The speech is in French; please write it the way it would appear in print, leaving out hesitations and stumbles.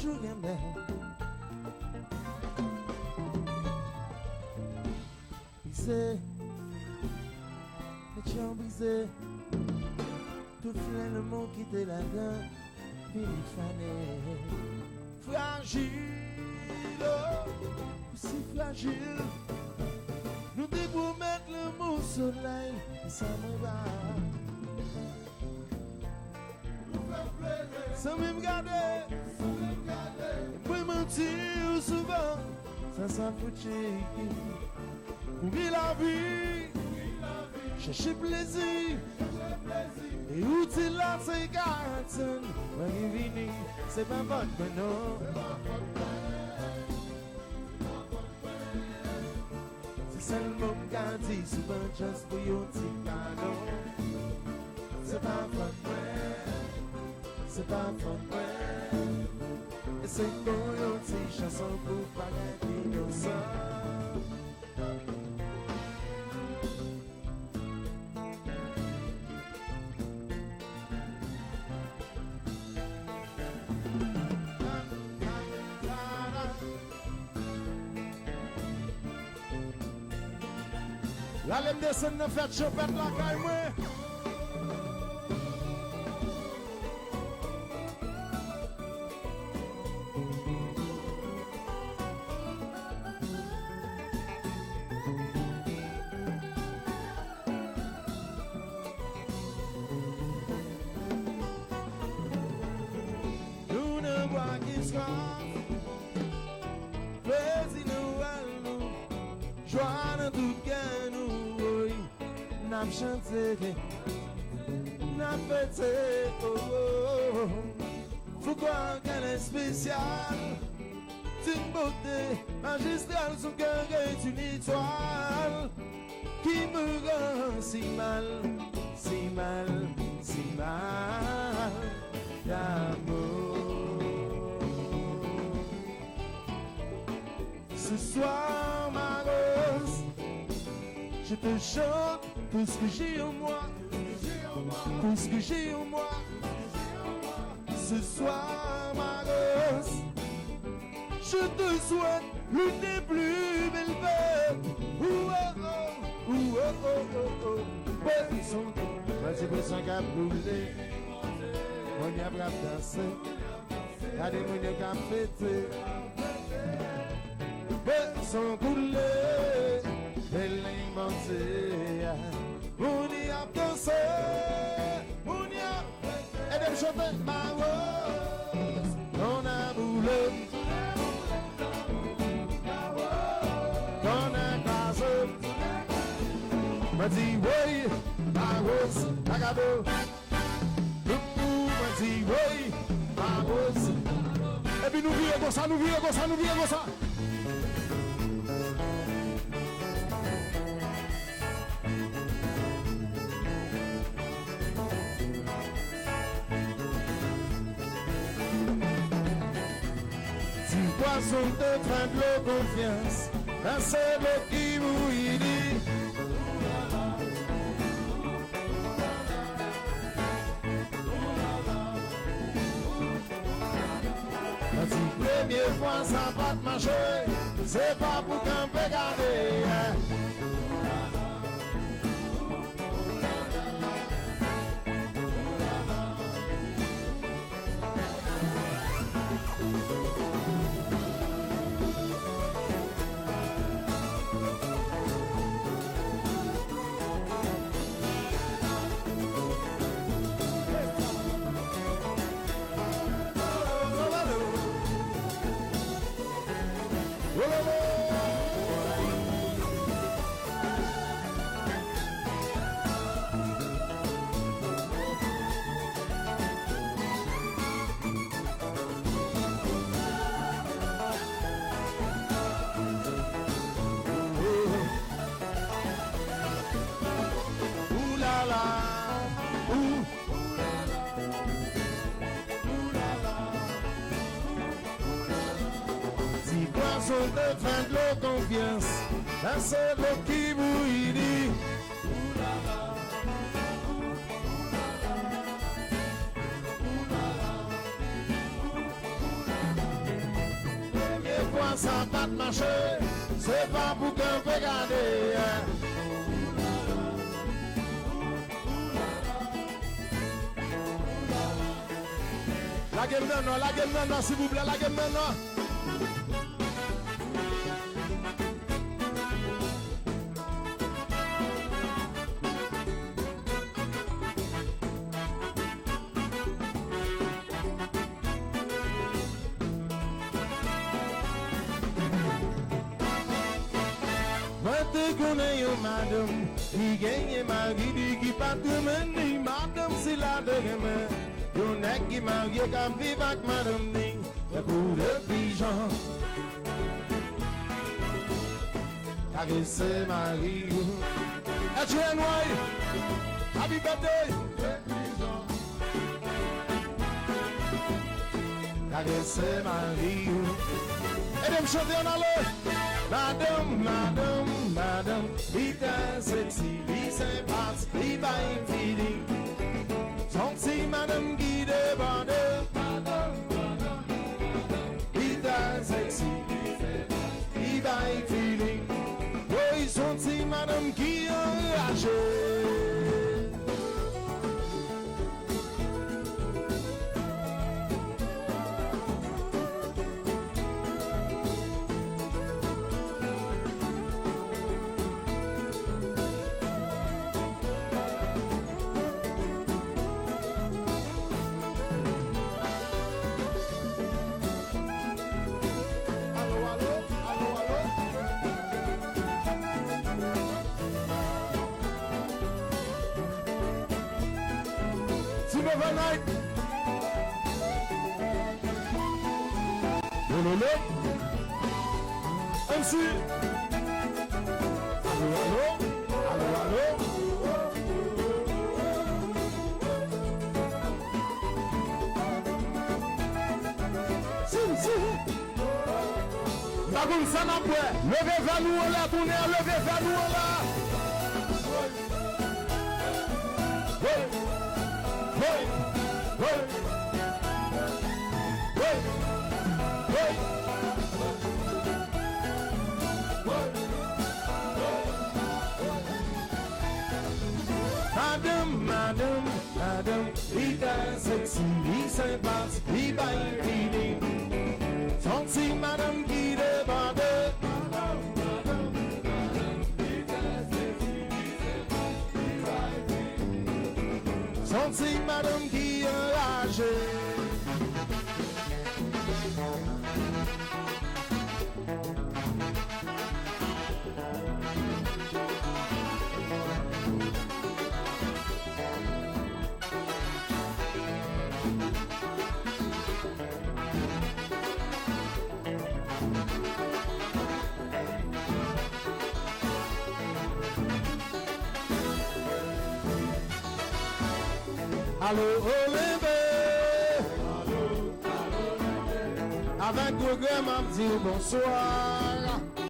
toujours aimé. Brisé, les champs brisés, tout flin le monde qui était là-dedans, fini fané. Fragile, oh, aussi fragile. Nous devons mettre le mot soleil, et ça me va. Sans même garder, pour mentir souvent, ça s'en fout. Courir la vie, chercher plaisir, et où tu l'as, c'est garçon. Quand il vient, c'est pas votre non. C'est seulement qu'à dire, souvent juste pour yon petit cadeau. C'est pas votre c'est pas votre et c'est pour yon petit chanson pour pas gagner nos sang. La lème descend dans fête chopette la caille moi. Nous ne voit qui se plaisir nous à nous, joie dans tout gain nous, n'a chanté, n'a fêté, oh oh oh. Faut croire qu'elle est spéciale, c'est une beauté magistrale, son cœur est une étoile qui me rend si mal, si mal, si mal d'amour. Ce soir, ma rose, je te chante tout ce que j'ai en moi, tout ce que j'ai en moi. Ce soir, ma rose, je te souhaite l'une des plus belles fêtes. Ouh oh oh, ouh oh oh oh oh. Petit son, petit peu sans cap brûlé. On y a brave dansé, y'a des mouilles qui ont fêté. Petit son coulé, et l'inventé. On y a dansé, on y a. Et de chanter ma rose, on a boulé. On a casé. M'a dit oui, ma rose, la cadeau. M'a dit oui, ma rose. Et puis nous vivons comme ça, nous vivons comme ça, nous vivons comme ça. Si poisson te train de l'eau confiance, un seul qui vous y dit. La première fois ça va te marcher, c'est pas pour qu'on peut garder. Poisson de fin de l'eau confiance, un seul qui vous y dit. ça pas de marcher, c'est pas pour qu'on peut garder. La game non, s'il vous plaît, la game non. Madame, il gagne ma vie, qui pas de mener, madame, c'est la deuxième. Yon est qui marié, qui vit avec madame, le coup de pigeon. Caresser Marie. Adrien White, happy birthday. Caresser Marie. Et de me chanter en allée. Madame, madame, madame, vite sexy, vite sympathique, vite feeling. Senti madame qui déborde. Madame, madame, vite sexy, vite feeling. Oui, senti madame qui enragée. Overnight. Lolo. MC. Allô. Si. Bagoun ça n'a pas. Levez vers nous là, tournez, levez vers nous là. Madame, vite sexy, vite sympathique, vite feeling. Senti madame qui déborde. Senti madame qui enragée. Allô, oh bébé. Avec le grand, m'a dit bonsoir.